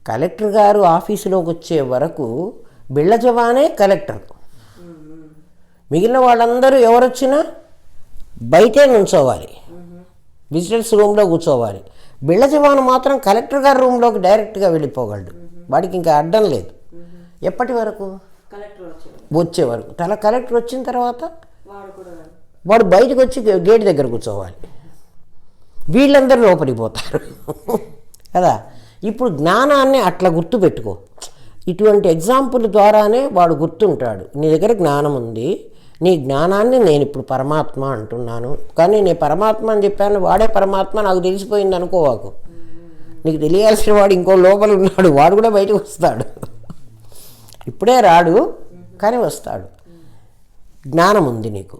కలెక్టర్ గారు ఆఫీసులోకి వచ్చే వరకు బిళ్ళ జవానే కలెక్టర్. మిగిలిన వాళ్ళందరూ ఎవరొచ్చినా బయటే నుంచోవాలి, విజిటర్స్ రూమ్లో కూర్చోవాలి. బిళ్ళ జవాను మాత్రం కలెక్టర్ గారి రూమ్లోకి డైరెక్ట్గా వెళ్ళిపోగలడు. వాడికి ఇంకా అడ్డం లేదు. ఎప్పటి వరకు? వచ్చే వరకు. కలెక్టర్ వచ్చిన తర్వాత వాడు బయటకు వచ్చి గేట్ దగ్గర కూర్చోవాలి, వీళ్ళందరూ లోపలికి పోతారు కదా. ఇప్పుడు జ్ఞానాన్ని అట్లా గుర్తుపెట్టుకో. ఇటువంటి ఎగ్జాంపుల్ ద్వారానే వాడు గుర్తుంటాడు. నీ దగ్గర జ్ఞానం ఉంది, నీ జ్ఞానాన్ని నేను ఇప్పుడు పరమాత్మ అంటున్నాను, కానీ నేను పరమాత్మ అని చెప్పాను, వాడే పరమాత్మ నాకు తెలిసిపోయింది అనుకోవాకు. నీకు తెలియాల్సిన వాడు ఇంకో లోపల ఉన్నాడు, వాడు కూడా బయటకు వస్తాడు. ఇప్పుడే రాడు కానీ వస్తాడు. జ్ఞానం ఉంది నీకు.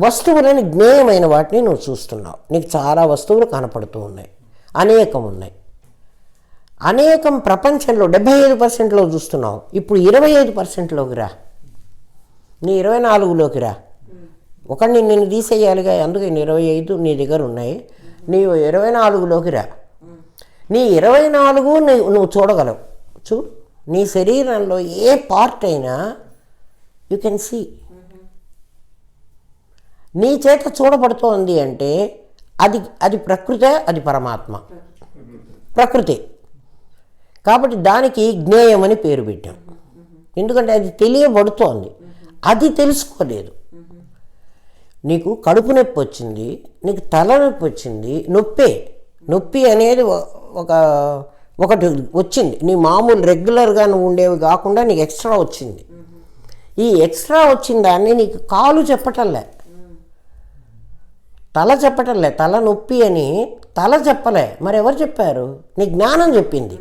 వస్తువులని జ్ఞేయమైన వాటిని నువ్వు చూస్తున్నావు. నీకు చాలా వస్తువులు కనపడుతూ ఉన్నాయి, అనేకం ఉన్నాయి. అనేకం ప్రపంచంలో 75%లో చూస్తున్నావు. ఇప్పుడు 25%లోకి రా, నీ 24లోకి రా. ఒకడిని నేను తీసేయాలిగా, అందుకే 25 నీ దగ్గర ఉన్నాయి. నీ 24లోకి రా. నీ 24 నువ్వు చూడగలవు. చూడు, నీ శరీరంలో ఏ పార్ట్ అయినా యూ కెన్ సీ. నీ చేత చూడబడుతోంది అంటే అది ప్రకృతే, అది పరమాత్మ. ప్రకృతి కాబట్టి దానికి జ్ఞేయం అని పేరు పెట్టాం. ఎందుకంటే అది తెలియబడుతోంది, అది తెలుసుకోలేదు. నీకు కడుపు నొప్పి వచ్చింది, నీకు తలనొప్పి వచ్చింది, నొప్పి అనేది ఒకటి వచ్చింది. నీ మామూలు రెగ్యులర్గా నువ్వు ఉండేవి కాకుండా నీకు ఎక్స్ట్రా వచ్చింది. ఈ ఎక్స్ట్రా వచ్చిన దాన్ని నీకు కాలు చెప్పటంలే, తల చెప్పటంలే. తల నొప్పి అని తల చెప్పలే, మరి ఎవరు చెప్పారు? నీ జ్ఞానం చెప్పింది.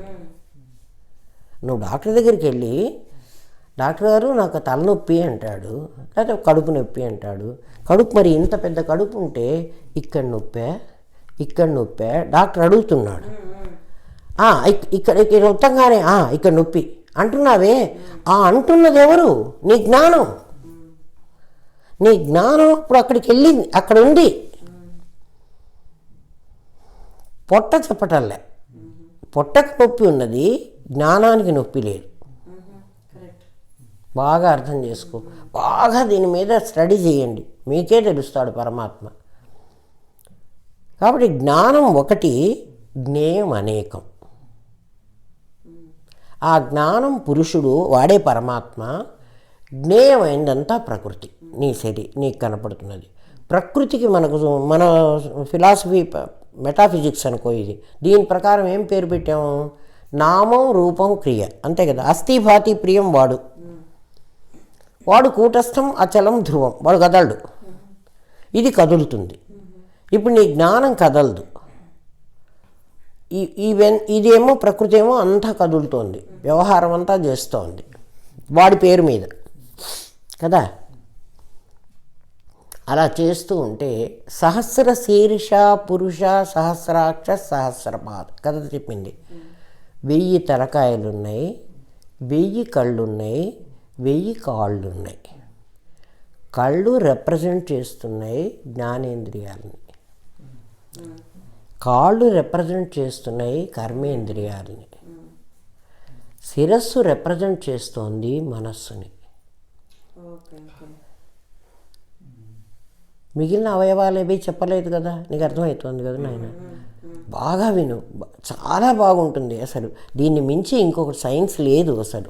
నువ్వు డాక్టర్ దగ్గరికి వెళ్ళి, డాక్టర్ గారు నాకు తలనొప్పి అంటాడు, లేకపోతే కడుపు నొప్పి అంటాడు. మరి ఇంత పెద్ద కడుపు ఉంటే ఇక్కడ నొప్పే డాక్టర్ అడుగుతున్నాడు. ఇక్కడ మొత్తంగానే ఇక్కడ నొప్పి అంటున్నావే, అంటున్నది ఎవరు? నీ జ్ఞానం. నీ జ్ఞానం ఇప్పుడు అక్కడికి వెళ్ళింది, అక్కడ ఉంది. పొట్ట చెప్పటంలే, పొట్టకు నొప్పి ఉన్నది, జ్ఞానానికి నొప్పి లేదు. బాగా అర్థం చేసుకో, బాగా దీని మీద స్టడీ చేయండి, మీకే తెలుస్తాడు పరమాత్మ. కాబట్టి జ్ఞానం ఒకటి, జ్ఞేయం అనేకం. ఆ జ్ఞానం పురుషుడు, వాడే పరమాత్మ. జ్ఞేయమైందంతా ప్రకృతి. నీకు కనపడుతున్నది ప్రకృతికి. మన ఫిలాసఫీ మెటాఫిజిక్స్ అనుకో ఇది. దీని ప్రకారం ఏం పేరు పెట్టాము? నామం రూపం క్రియ, అంతే కదా. అస్థి భాతి ప్రియం వాడు కూటస్థం అచలం ధ్రువం, వాడు కదలడు, ఇది కదులుతుంది. ఇప్పుడు నీ జ్ఞానం కదలదు, ఇదేమో ప్రకృతి ఏమో అంతా కదులుతోంది, వ్యవహారం అంతా చేస్తోంది వాడి పేరు మీద కదా. అలా చేస్తూ ఉంటే సహస్ర శీర్ష పురుష సహస్రాక్ష సహస్రపాద కథ చెప్పింది. 1000 తలకాయలున్నాయి, 1000 కళ్ళున్నాయి, 1000 కాళ్ళున్నాయి. కళ్ళు రిప్రజెంట్ చేస్తున్నాయి జ్ఞానేంద్రియాలని, కాళ్ళు రిప్రజెంట్ చేస్తున్నాయి కర్మేంద్రియాలని, శిరస్సు రిప్రజెంట్ చేస్తోంది మనస్సుని. మిగిలిన అవయవాలు ఏవి చెప్పలేదు కదా, నీకు అర్థమవుతుంది కదా నాయన. బాగా విను, చాలా బాగుంటుంది అసలు. దీన్ని మించి ఇంకొక సైన్స్ లేదు అసలు.